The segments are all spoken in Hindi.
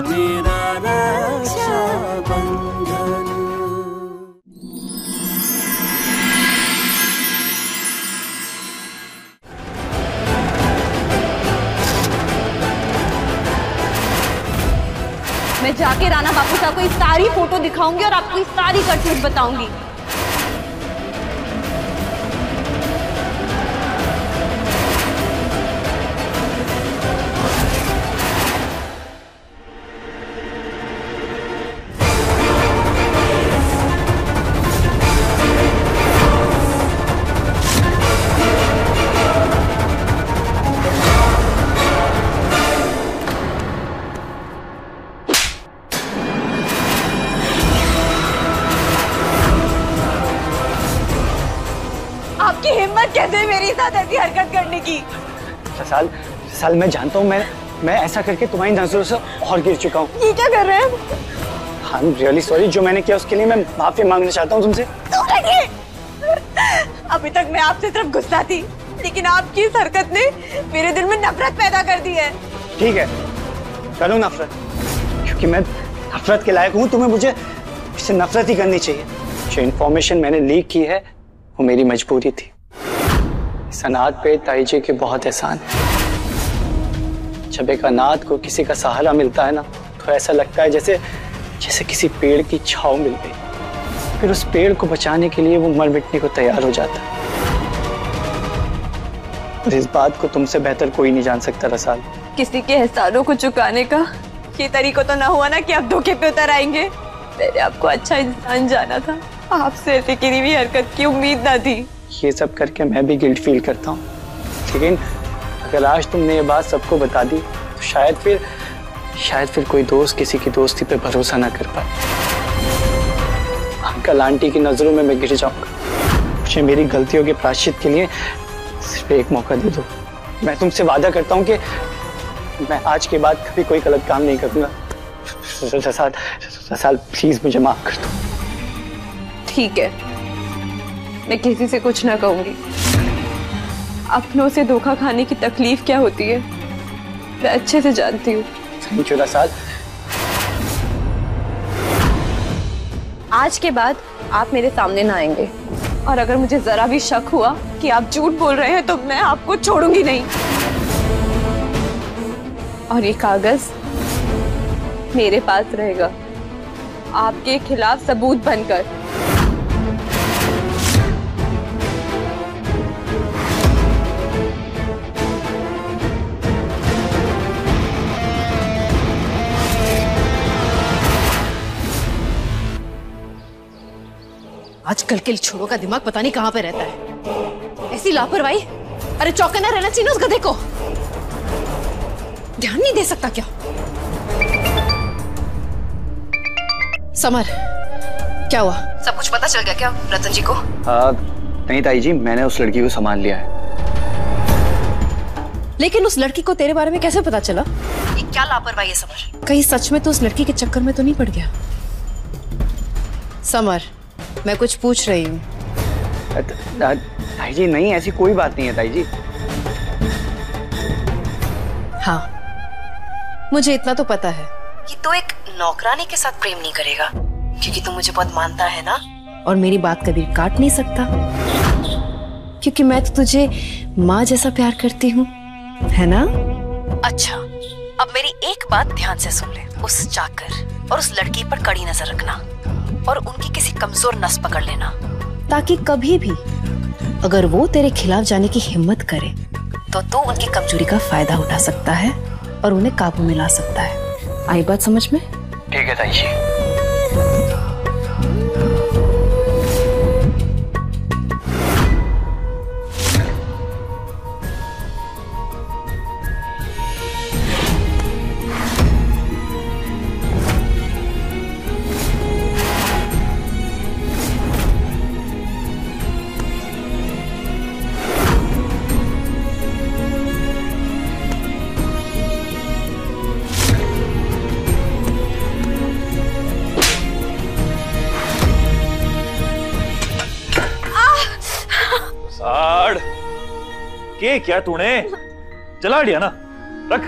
मेरा रक्षाबंधन। मैं जाके राणा बापू साहब को इस सारी फोटो दिखाऊंगी और आपको इस सारी करतूत बताऊंगी। आपकी हिम्मत कैसे मेरे साथ ऐसी हरकत करने की? साल मैं जानता हूँ, मैं ऐसा करके तुम्हारी नजरों से और गिर चुका हूँ। ये क्या कर रहे हैं? आई एम रियली सॉरी, जो मैंने किया उसके लिए मैं माफी मांगना चाहता हूँ तुमसे। अभी तक मैं आपसे सिर्फ गुस्सा थी, लेकिन आपकी इस हरकत ने मेरे दिल में नफरत पैदा कर दी है। ठीक है, करो नफरत, क्योंकि मैं नफरत के लायक हूँ। तुम्हें मुझे इससे नफरत ही करनी चाहिए। जो इन्फॉर्मेशन मैंने लीक की है वो मेरी मजबूरी थी। इस अनाथ पे ताई जी के बहुत एहसान है। जब एक अनाथ को किसी का सहारा मिलता है ना, तो ऐसा लगता है जैसे किसी पेड़ की छांव मिल गई। फिर उस पेड़ को बचाने के लिए वो मर मिटने को तैयार हो जाता है। और इस बात को तुमसे बेहतर कोई नहीं जान सकता रसाल। किसी के एहसानों को चुकाने का ये तरीका तो ना हुआ ना कि आप धोखे पे उतर आएंगे। मैंने आपको अच्छा इंसान जाना था, आपसे ऐसी किसी भी हरकत की उम्मीद ना थी। ये सब करके मैं भी गिल्ट फील करता हूँ, लेकिन अगर आज तुमने ये बात सबको बता दी तो शायद फिर कोई दोस्त किसी की दोस्ती पे भरोसा ना कर पाए। अंकल आंटी की नजरों में मैं गिर जाऊंगा। मुझे मेरी गलतियों के प्रायश्चित के लिए सिर्फ एक मौका दे दो। मैं तुमसे वादा करता हूँ कि मैं आज के बाद कभी कोई गलत काम नहीं करूंगा। रसाल प्लीज मुझे माफ कर दो। ठीक है, मैं किसी से कुछ ना कहूंगी। अपनों से धोखा खाने की तकलीफ क्या होती है मैं अच्छे से जानती हूँ। Thank you Rasal. आज के बाद आप मेरे सामने ना आएंगे, और अगर मुझे जरा भी शक हुआ कि आप झूठ बोल रहे हैं तो मैं आपको छोड़ूंगी नहीं। और ये कागज मेरे पास रहेगा आपके खिलाफ सबूत बनकर। आजकल के छोरों का दिमाग पता नहीं कहां पे रहता है। ऐसी लापरवाही, अरे चौकन्ना रहना चाहिए ना उस गधे को। ध्यान नहीं दे सकता क्या? समर, क्या हुआ? सब कुछ पता चल गया क्या रतन जी को? नहीं ताई जी, मैंने उस लड़की को संभाल लिया है। लेकिन उस लड़की को तेरे बारे में कैसे पता चला? ये क्या लापरवाही है समर? कहीं सच में तो उस लड़की के चक्कर में तो नहीं पड़ गया? समर, मैं कुछ पूछ रही हूँ। ताई जी नहीं, ऐसी कोई बात नहीं है ताई जी। हाँ, मुझे इतना तो पता है कि तू एक नौकरानी के साथ प्रेम नहीं करेगा, क्योंकि तू मुझे बहुत मानता है ना, और मेरी बात कभी काट नहीं सकता, क्योंकि मैं तो तुझे माँ जैसा प्यार करती हूँ, है ना? अच्छा, अब मेरी एक बात ध्यान से सुन ले। उस चाकर और उस लड़की पर कड़ी नजर रखना और उनकी किसी कमजोर नस पकड़ लेना, ताकि कभी भी अगर वो तेरे खिलाफ जाने की हिम्मत करे तो तू उनकी कमजोरी का फायदा उठा सकता है और उन्हें काबू में ला सकता है। आई बात समझ में? ठीक है ताई जी। के क्या तूने जला दिया ना? रख।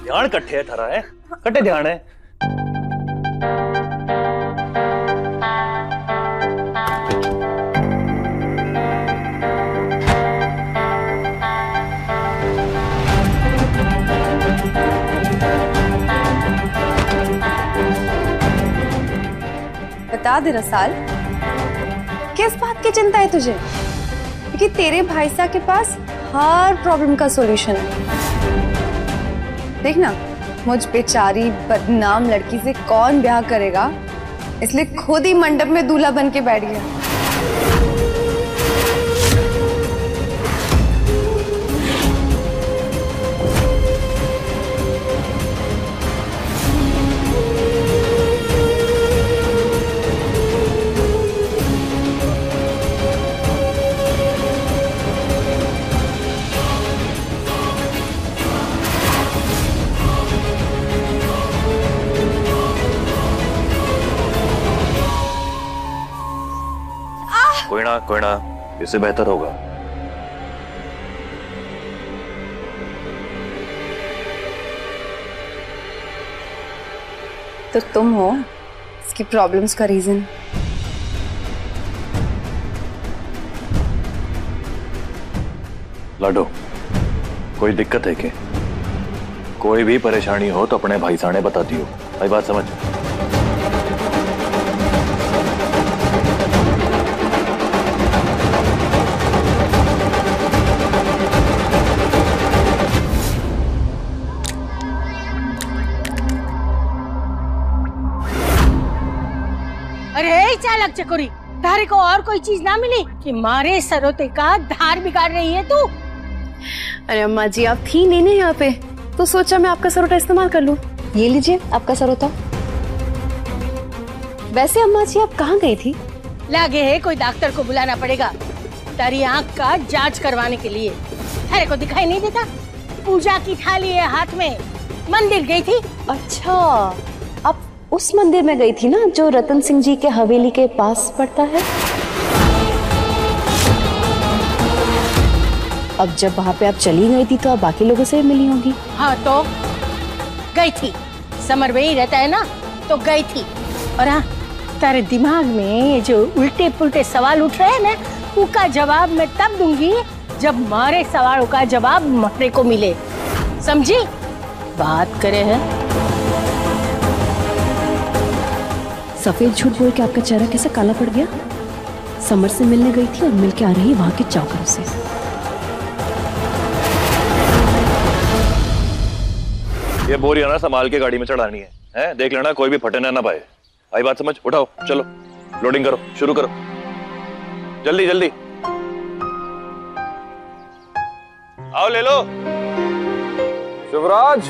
ध्यान कट्ठे है थारा है, कट्ठे ध्यान है। बता दे रसाल, किस बात की चिंता है तुझे? क्योंकि तेरे भाई साहब के पास हर प्रॉब्लम का सॉल्यूशन है। देखना, मुझ बेचारी बदनाम लड़की से कौन ब्याह करेगा, इसलिए खुद ही मंडप में दूल्हा बन के बैठ गया। कोई ना, इससे बेहतर होगा। तो तुम हो इसकी प्रॉब्लम्स का रीजन। लाडो, कोई दिक्कत है क्या? कोई भी परेशानी हो तो अपने भाई साने बताती हो, भाई बात समझ। अरे चालक चकोरी, तारे को और कोई चीज ना मिली कि मारे सरोते का धार बिगाड़ रही है तू? अरे अम्मा जी, आप थी नहीं ना यहाँ पे, तो सोचा मैं आपका सरोटा इस्तेमाल कर लूं। ये लीजिए आपका सरोटा। वैसे अम्मा जी, आप कहाँ गई थी? लागे है कोई डॉक्टर को बुलाना पड़ेगा तारी आँख का जांच करवाने के लिए। तारे को दिखाई नहीं देता? पूजा की थाली है हाथ में, मंदिर गई थी। अच्छा, आप उस मंदिर में गई थी ना जो रतन सिंह जी के हवेली के पास पड़ता है? अब जब वहाँ पे आप चली गई थी तो आप बाकी लोगों से मिली होंगी। हाँ तो गई थी, समर में ही रहता है ना, तो गई थी। और हाँ, तारे दिमाग में ये जो उल्टे पुल्टे सवाल उठ रहे हैं ना, उसका जवाब मैं तब दूंगी जब मारे सवालों का जवाब मारे को मिले, समझी? बात करे है। सफेद झूठ बोल के आपका चेहरा कैसे काला पड़ गया? समर से मिलने गई थी और मिल के आ रही है वहां के चौकरों से। ये बोरिया ना संभाल के गाड़ी में चढ़ानी है, हैं? देख लेना कोई भी फटे ना पाए। आई बात समझ। उठाओ, चलो लोडिंग करो, शुरू करो, जल्दी जल्दी आओ, ले लो। शिवराज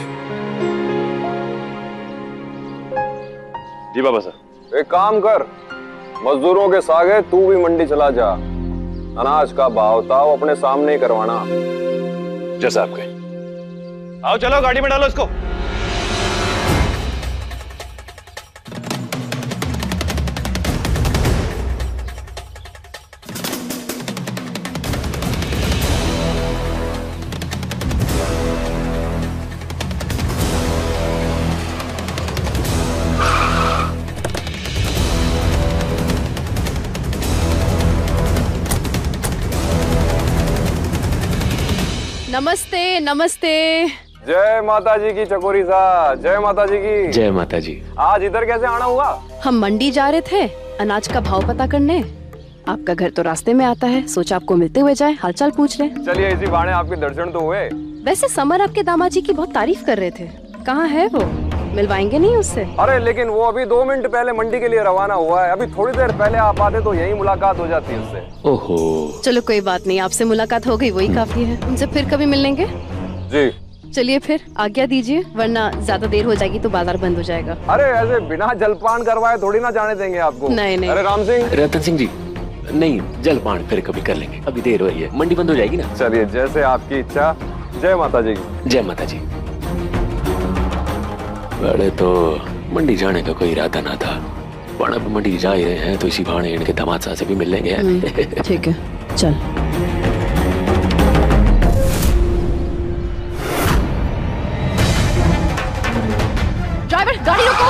जी बाबा साहब। एक काम कर, मजदूरों के सागे तू भी मंडी चला जा। अनाज का भाव ताव अपने सामने ही करवाना। जैसा आपके। आओ चलो गाड़ी में डालो इसको। नमस्ते नमस्ते। जय माता जी की चकोरी साहब, जय माता जी की। जय माता जी। आज इधर कैसे आना हुआ? हम मंडी जा रहे थे अनाज का भाव पता करने। आपका घर तो रास्ते में आता है, सोचा आपको मिलते हुए जाए, हालचाल पूछ रहे। चलिए इसी बहाने आपके दर्शन तो हुए। वैसे समर आपके दामाद जी की बहुत तारीफ कर रहे थे, कहाँ है वो? मिलवाएंगे नहीं उससे? अरे लेकिन वो अभी 2 मिनट पहले मंडी के लिए रवाना हुआ है, अभी थोड़ी देर पहले आप आते तो यही मुलाकात हो जाती है उससे। ओहो। चलो कोई बात नहीं, आपसे मुलाकात हो गई वही काफी है। उनसे फिर कभी मिल लेंगे। जी चलिए फिर आज्ञा दीजिए, वरना ज्यादा देर हो जाएगी तो बाजार बंद हो जाएगा। अरे ऐसे बिना जलपान करवाए थोड़ी ना जाने देंगे आपको। नहीं नहीं। अरे राम सिंह। रतन सिंह जी, नहीं जलपान फिर कभी कर लेंगे, अभी देर हो रही है, मंडी बंद हो जाएगी ना। चलिए जैसे आपकी इच्छा। जय माता जी की। जय माता जी। बड़े तो मंडी जाने का कोई इरादा ना था, पर अब मंडी जा ही रहे हैं तो इसी बहाने इनके दामाद साहब से भी मिल लेंगे। ठीक है चल। ड्राइवर गाड़ी रोको।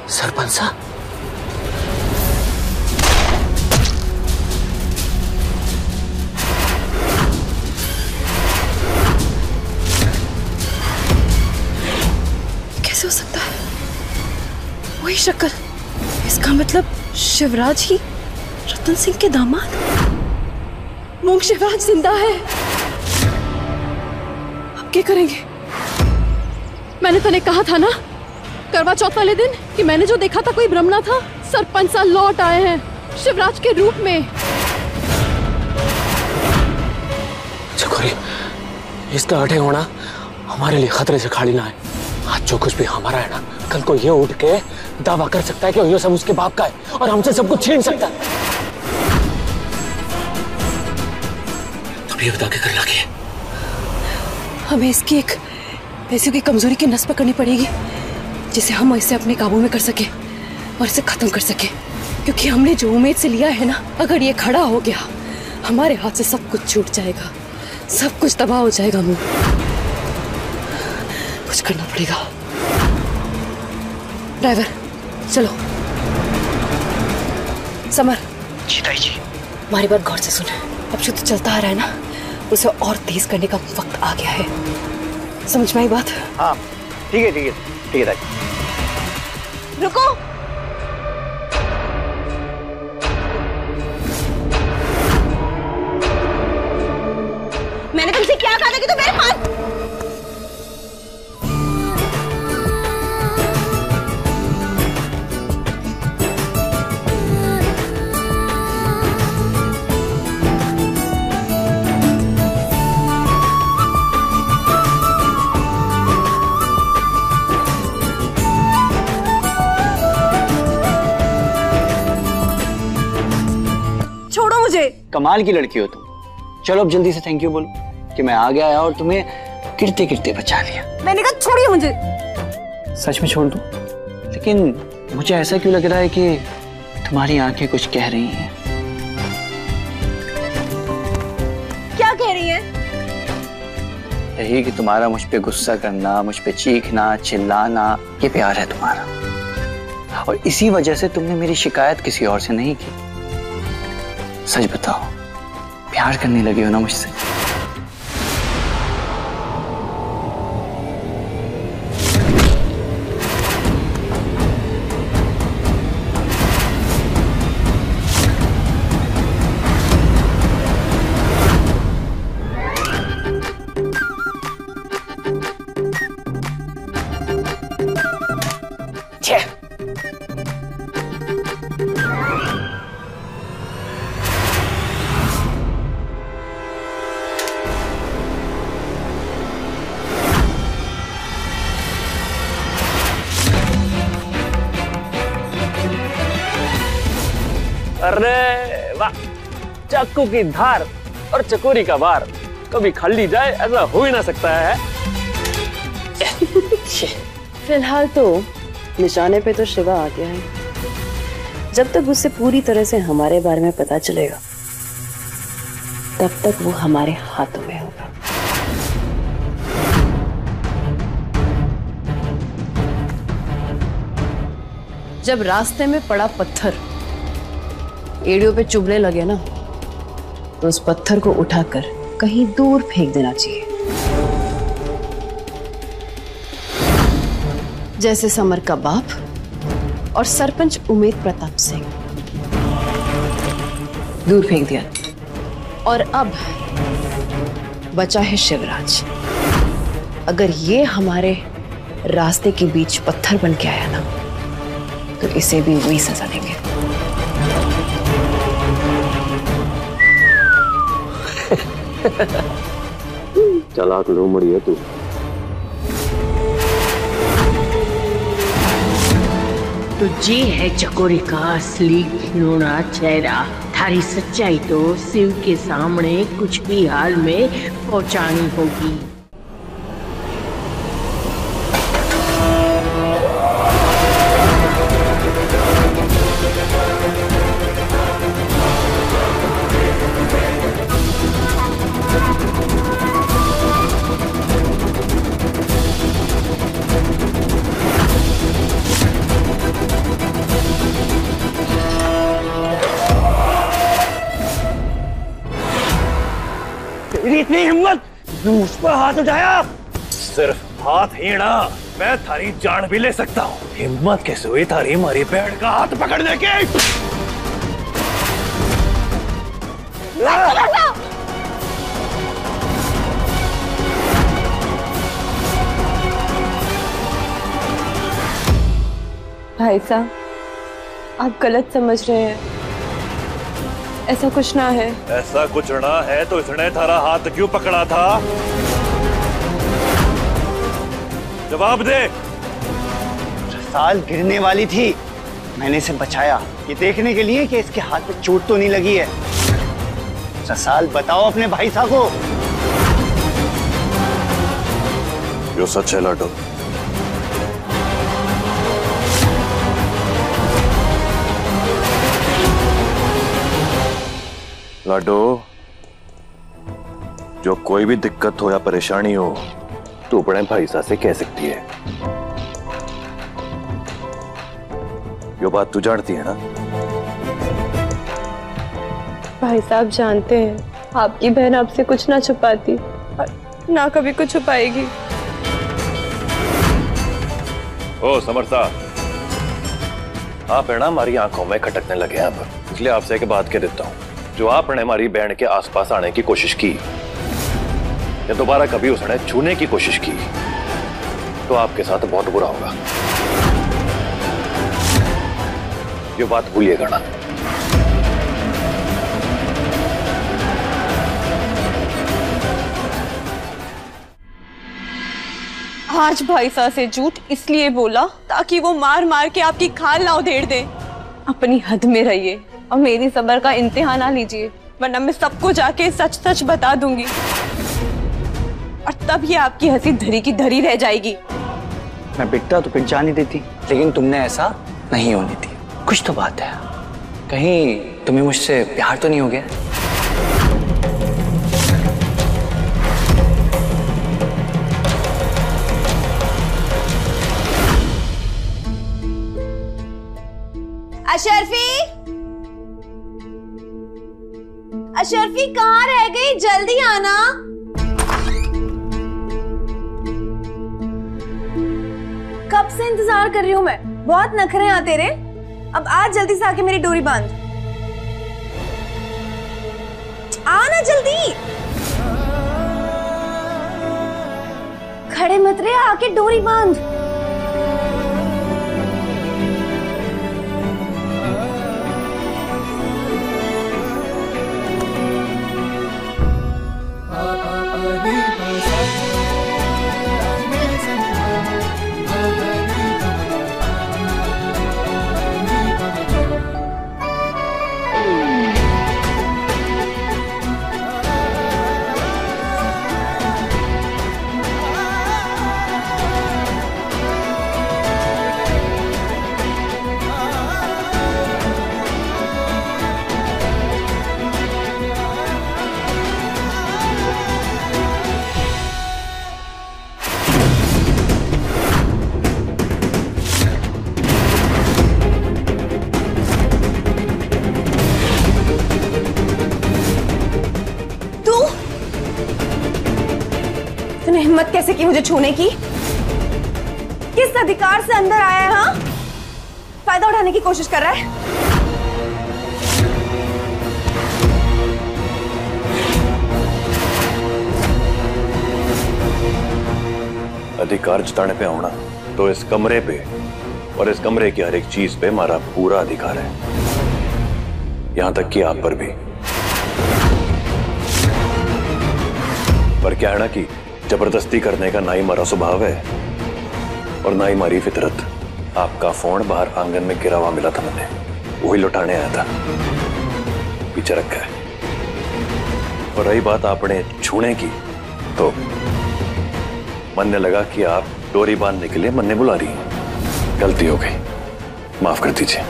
सरपंच साहब, कैसे हो सकता है? वही शक्ल। इसका मतलब शिवराज ही रतन सिंह के दामाद। मूंग शिवराज जिंदा है। अब क्या करेंगे? मैंने तने कहा था ना करवा चौथ वाले दिन कि मैंने जो देखा था कोई भ्रम ना था। सरपंच साहब लौट आए हैं शिवराज के रूप में। चकोरी, इसका अटैक होना हमारे लिए खतरे से खाली ना है। आज जो कुछ भी हमारा है ना, कल को ये उठ के दावा कर सकता है कि ये सब उसके बाप का है और हमसे सब कुछ छीन सकता है। अब ये बता के करना क्या है? हमें इसकी एक पैसों की कमजोरी की नस पकड़नी पड़ेगी जिसे हम इसे अपने काबू में कर सके और इसे खत्म कर सके। क्योंकि हमने जो उम्मीद से लिया है ना, अगर ये खड़ा हो गया हमारे हाथ से सब कुछ छूट जाएगा, सब कुछ तबाह हो जाएगा। मुंह कुछ करना पड़ेगा। ड्राइवर चलो। समर जी ताई जी, हमारी बात गौर से सुन। अब जो तो चलता आ रहा है ना, उसे और तेज करने का वक्त आ गया है। समझ में आई बात? हाँ ठीक है ठीक है ठीक है ताई। रुको। मैंने तुमसे क्या कहा था कि तुम मेरे पास। छोड़ो मुझे। कमाल की लड़की हो तुम। चलो अब जल्दी से थैंक यू बोलो कि मैं आ गया और तुम्हें गिरते गिरते बचा लिया। मैंने कहा छोड़िए मुझे। सच में छोड़ दूं? लेकिन मुझे ऐसा क्यों लग रहा है कि तुम्हारी आंखें कुछ कह रही हैं। क्या कह रही है? यही कि तुम्हारा मुझ पे गुस्सा करना, मुझ पे चीखना, चिल्लाना, ये प्यार है तुम्हारा। और इसी वजह से तुमने मेरी शिकायत किसी और से नहीं की। सच बताओ, प्यार करने लगे हो ना मुझसे? अरे वाह, चाकू की धार और चकोरी का वार कभी खल्ली जाए ऐसा हो ही ना सकता है। फिलहाल तो निशाने पे तो शिवा आ गया है। जब तक उसे पूरी तरह से हमारे बारे में पता चलेगा तब तक वो हमारे हाथों में होगा। जब रास्ते में पड़ा पत्थर एड़ियों पे चुभने लगे ना, तो उस पत्थर को उठाकर कहीं दूर फेंक देना चाहिए। जैसे समर का बाप और सरपंच उमेद प्रताप सिंह। दूर फेंक दिया और अब बचा है शिवराज। अगर ये हमारे रास्ते के बीच पत्थर बन के आया ना, तो इसे भी वही सजा देंगे। चालाक लोमड़ी है तू। तो ये है चकोरी का असली घिनौना चेहरा। थारी सच्चाई तो शिव के सामने कुछ भी हाल में पहुंचानी होगी। तेरी इतनी हिम्मत, मुझ पर हाथ उठाया। सिर्फ हाथ ही ना, मैं थारी जान भी ले सकता हूँ। हिम्मत कैसे हुई थारी मारी बहन का हाथ पकड़ने की? भाई साहब, आप गलत समझ रहे हैं। ऐसा कुछ ना है। ऐसा कुछ ना है तो इसने थारा हाथ क्यों पकड़ा था? जवाब दे। साल गिरने वाली थी, मैंने इसे बचाया ये देखने के लिए कि इसके हाथ पे चोट तो नहीं लगी है। साल बताओ अपने भाई साहब को। यो सच है लाडो। लाडो, जो कोई भी दिक्कत हो या परेशानी हो तो अपने भाई साहब से कह सकती है। यो बात तू जानती है ना? भाई साहब जानते हैं आपकी बहन आपसे कुछ ना छुपाती और ना कभी कुछ छुपाएगी। ओ समर साहब, आप है ना हमारी आंखों में खटकने लगे हैं अब, इसलिए आपसे एक बात कह देता हूँ। जो आपने हमारी बहन के आसपास आने की कोशिश की या दोबारा कभी उसने छूने की कोशिश की तो आपके साथ बहुत बुरा होगा। ये बात भूलिएगा ना। आज भाई साहब से झूठ इसलिए बोला ताकि वो मार मार के आपकी खाल ना उधेड़ दे। अपनी हद में रहिए और मेरी सब्र का इम्तिहान ना लीजिए, वरना मैं सबको जाके सच सच बता दूंगी और तब ये आपकी हंसी धरी की धरी रह जाएगी। मैं पिटता तो पिट जाने देती, लेकिन तुमने ऐसा नहीं होने दी। कुछ तो बात है, कहीं तुम्हें मुझसे प्यार तो नहीं हो गया? अशरफी, अशरफी कहाँ रह गई? जल्दी आना। कब से इंतजार कर रही हूँ मैं, बहुत नखरे हैं तेरे। अब आज जल्दी से आके मेरी डोरी बांध। आना जल्दी, खड़े मत रहे, आके डोरी बांध। हिम्मत कैसे की मुझे छूने की? किस अधिकार से अंदर आया है? हाँ, फायदा उठाने की कोशिश कर रहा है। अधिकार जताने पे होना तो इस कमरे पे और इस कमरे की हर एक चीज पे हमारा पूरा अधिकार है, यहां तक कि आप पर भी। पर क्या है ना कि जबरदस्ती करने का ना ही हमारा स्वभाव है और ना ही हमारी फितरत। आपका फोन बाहर आंगन में गिरा हुआ मिला था, मैंने वही लौटाने आया था, पीछे रखा है। और रही बात आपने छूने की, तो मन ने लगा कि आप डोरी बांधने के लिए मन ने बुला रही हैं। गलती हो गई, माफ कर दीजिए।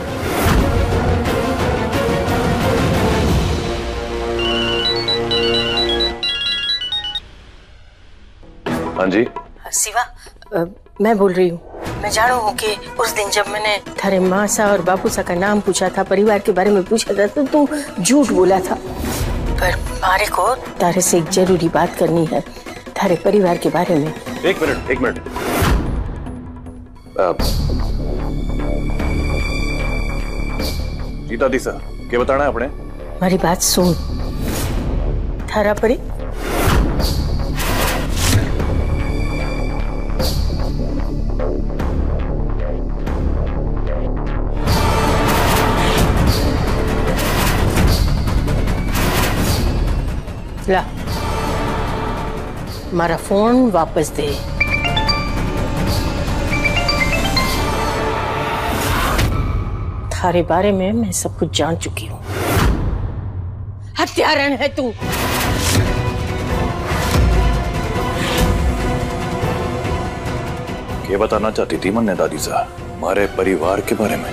हाँ जी शिवा, मैं बोल रही हूँ। मैं जानू हूँ कि उस दिन जब मैंने थारे माँ सा और बापू सा का नाम पूछा था, परिवार के बारे में पूछा था, तो तू झूठ बोला था। पर मारे को तारे से एक जरूरी बात करनी है, थारे परिवार के बारे में। एक मिनट। जी दादी सर, क्या बताना है आपने? हमारी बात सुन। थारा परी ला, हमारा फोन वापस दे। थारे बारे में मैं सब कुछ जान चुकी हूँ। हत्यारण है तू। क्या बताना चाहती थी मन्ने दादी साहब हमारे परिवार के बारे में?